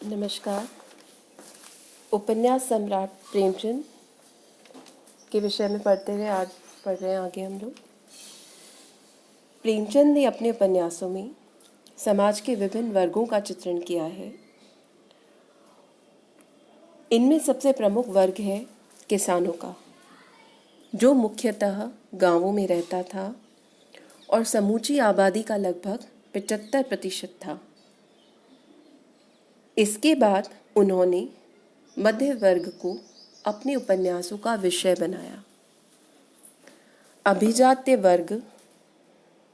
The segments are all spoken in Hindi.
नमस्कार। उपन्यास सम्राट प्रेमचंद के विषय में पढ़ते हुए आज पढ़ रहे हैं आगे हम लोग। प्रेमचंद ने अपने उपन्यासों में समाज के विभिन्न वर्गों का चित्रण किया है। इनमें सबसे प्रमुख वर्ग है किसानों का, जो मुख्यतः गांवों में रहता था और समूची आबादी का लगभग 75% था। इसके बाद उन्होंने मध्य वर्ग को अपने उपन्यासों का विषय बनाया। अभिजात्य वर्ग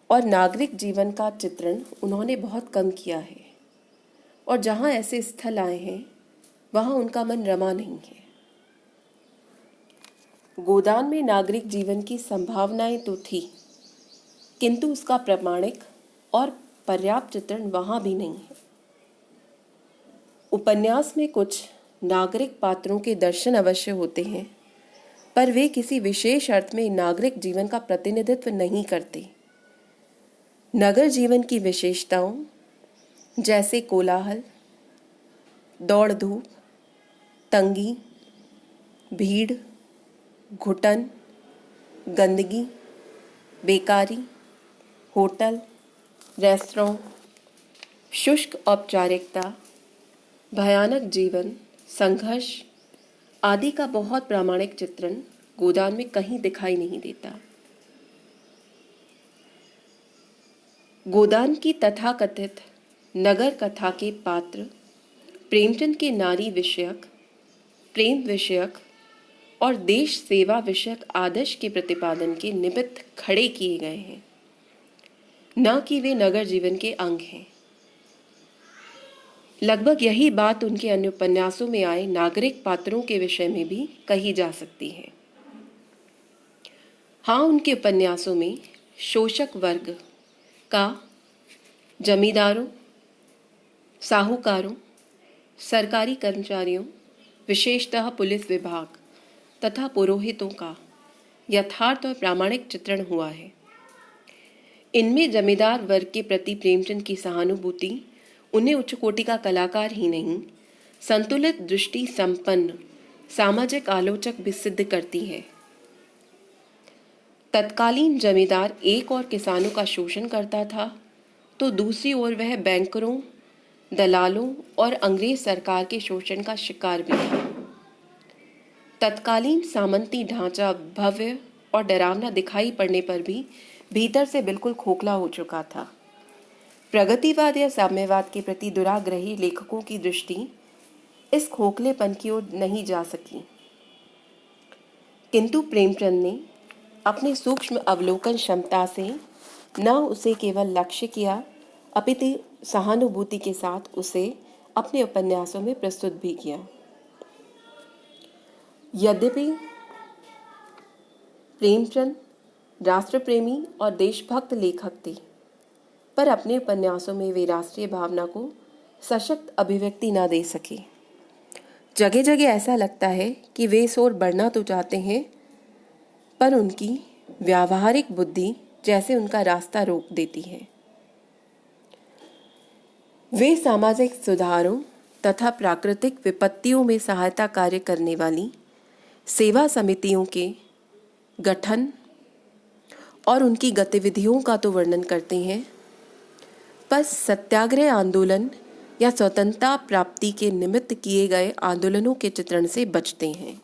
और नागरिक जीवन का चित्रण उन्होंने बहुत कम किया है, और जहाँ ऐसे स्थल आए हैं वहाँ उनका मन रमा नहीं है। गोदान में नागरिक जीवन की संभावनाएं तो थी, किंतु उसका प्रामाणिक और पर्याप्त चित्रण वहाँ भी नहीं है। उपन्यास में कुछ नागरिक पात्रों के दर्शन अवश्य होते हैं, पर वे किसी विशेष अर्थ में नागरिक जीवन का प्रतिनिधित्व नहीं करते। नगर जीवन की विशेषताओं जैसे कोलाहल, दौड़ धूप, तंगी, भीड़, घुटन, गंदगी, बेकारी, होटल, रेस्तरां, शुष्क औपचारिकता, भयानक जीवन, संघर्ष आदि का बहुत प्रामाणिक चित्रण गोदान में कहीं दिखाई नहीं देता। गोदान की तथाकथित नगर कथा के पात्र प्रेमचंद के नारी विषयक, प्रेम विषयक और देश सेवा विषयक आदर्श के प्रतिपादन के निमित्त खड़े किए गए हैं, न कि वे नगर जीवन के अंग हैं। लगभग यही बात उनके अन्य उपन्यासों में आए नागरिक पात्रों के विषय में भी कही जा सकती है। हाँ, उनके उपन्यासों में शोषक वर्ग का जमींदारों, साहूकारों, सरकारी कर्मचारियों, विशेषतः पुलिस विभाग तथा पुरोहितों का यथार्थ और प्रामाणिक चित्रण हुआ है। इनमें जमींदार वर्ग के प्रति प्रेमचंद की सहानुभूति उन्हें उच्च कोटि का कलाकार ही नहीं, संतुलित दृष्टि संपन्न सामाजिक आलोचक भी सिद्ध करती है। तत्कालीन जमींदार एक और किसानों का शोषण करता था, तो दूसरी ओर वह बैंकरों, दलालों और अंग्रेज सरकार के शोषण का शिकार भी था। तत्कालीन सामंती ढांचा भव्य और डरावना दिखाई पड़ने पर भी भीतर से बिल्कुल खोखला हो चुका था। प्रगतिवाद या साम्यवाद के प्रति दुराग्रही लेखकों की दृष्टि इस खोखलेपन की ओर नहीं जा सकी, किंतु प्रेमचंद ने अपनी सूक्ष्म अवलोकन क्षमता से न उसे केवल लक्ष्य किया, अपितु सहानुभूति के साथ उसे अपने उपन्यासों में प्रस्तुत भी किया। यद्यपि प्रेमचंद राष्ट्रप्रेमी और देशभक्त लेखक थे, पर अपने उपन्यासों में वे राष्ट्रीय भावना को सशक्त अभिव्यक्ति न दे सके। जगह जगह ऐसा लगता है कि वे इस ओर बढ़ना तो चाहते हैं, पर उनकी व्यावहारिक बुद्धि जैसे उनका रास्ता रोक देती है। वे सामाजिक सुधारों तथा प्राकृतिक विपत्तियों में सहायता कार्य करने वाली सेवा समितियों के गठन और उनकी गतिविधियों का तो वर्णन करते हैं, पर सत्याग्रह आंदोलन या स्वतंत्रता प्राप्ति के निमित्त किए गए आंदोलनों के चित्रण से बचते हैं।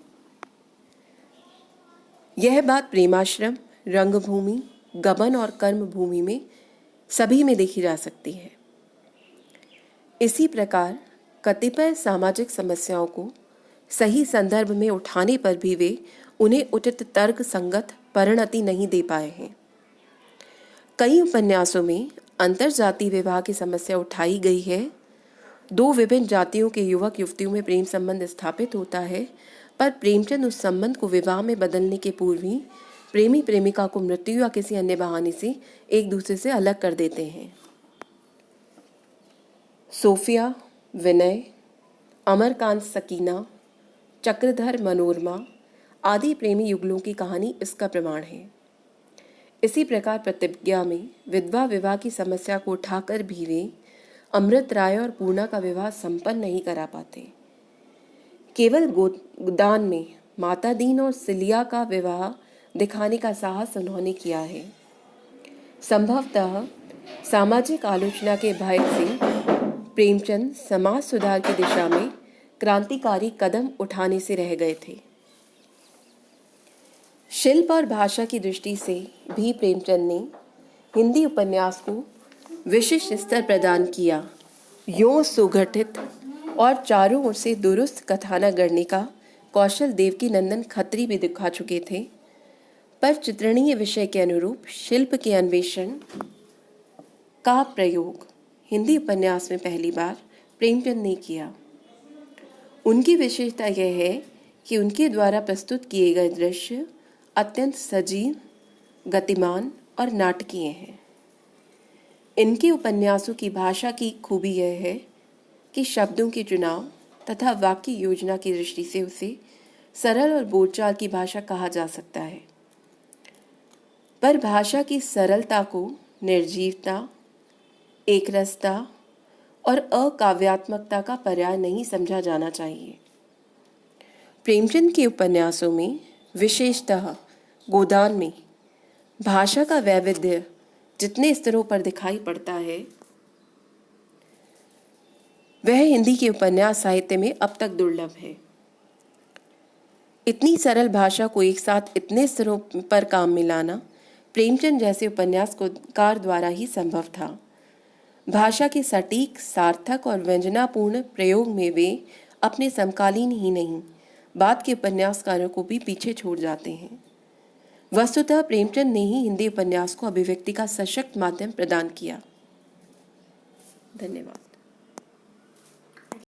यह बात प्रेमाश्रम, रंगभूमि, गबन और कर्मभूमि में सभी में देखी जा सकती है। इसी प्रकार कतिपय सामाजिक समस्याओं को सही संदर्भ में उठाने पर भी वे उन्हें उचित तर्क संगत परिणति नहीं दे पाए हैं। कई उपन्यासों में अंतरजातीय विवाह की समस्या उठाई गई है। दो विभिन्न जातियों के युवक युवतियों में प्रेम संबंध स्थापित होता है, पर प्रेमचंद उस संबंध को विवाह में बदलने के पूर्व ही प्रेमी प्रेमिका को मृत्यु या किसी अन्य बहाने से एक दूसरे से अलग कर देते हैं। सोफिया, विनय, अमरकांत सकीना, चक्रधर मनोरमा आदि प्रेमी युगलों की कहानी इसका प्रमाण है। इसी प्रकार प्रतिज्ञा में विधवा विवाह की समस्या को उठाकर भी वे अमृत राय और पूर्णा का विवाह संपन्न नहीं करा पाते। केवल गोदान में माता दीन और सिलिया का विवाह दिखाने का साहस उन्होंने किया है। संभवतः सामाजिक आलोचना के भय से प्रेमचंद समाज सुधार की दिशा में क्रांतिकारी कदम उठाने से रह गए थे। शिल्प और भाषा की दृष्टि से भी प्रेमचंद ने हिंदी उपन्यास को विशिष्ट स्तर प्रदान किया। यों सुगठित और चारों ओर से दुरुस्त कथानक गढ़ने का कौशल देवकी नंदन खत्री भी दिखा चुके थे, पर चित्रणीय विषय के अनुरूप शिल्प के अन्वेषण का प्रयोग हिंदी उपन्यास में पहली बार प्रेमचंद ने किया। उनकी विशेषता यह है कि उनके द्वारा प्रस्तुत किए गए दृश्य अत्यंत सजीव, गतिमान और नाटकीय हैं। इनके उपन्यासों की भाषा की खूबी यह है कि शब्दों के चुनाव तथा वाक्य योजना की दृष्टि से उसे सरल और बोलचाल की भाषा कहा जा सकता है, पर भाषा की सरलता को निर्जीवता, एकरसता और अकाव्यात्मकता का पर्याय नहीं समझा जाना चाहिए। प्रेमचंद के उपन्यासों में, विशेषतः गोदान में, भाषा का वैविध्य जितने स्तरों पर दिखाई पड़ता है वह हिंदी के उपन्यास साहित्य में अब तक दुर्लभ है। इतनी सरल भाषा को एक साथ इतने स्तरों पर काम में लाना प्रेमचंद जैसे उपन्यासकार द्वारा ही संभव था। भाषा के सटीक, सार्थक और व्यंजनापूर्ण प्रयोग में वे अपने समकालीन ही नहीं, बाद के उपन्यासकारों को भी पीछे छोड़ जाते हैं। वस्तुतः प्रेमचंद ने ही हिंदी उपन्यास को अभिव्यक्ति का सशक्त माध्यम प्रदान किया। धन्यवाद।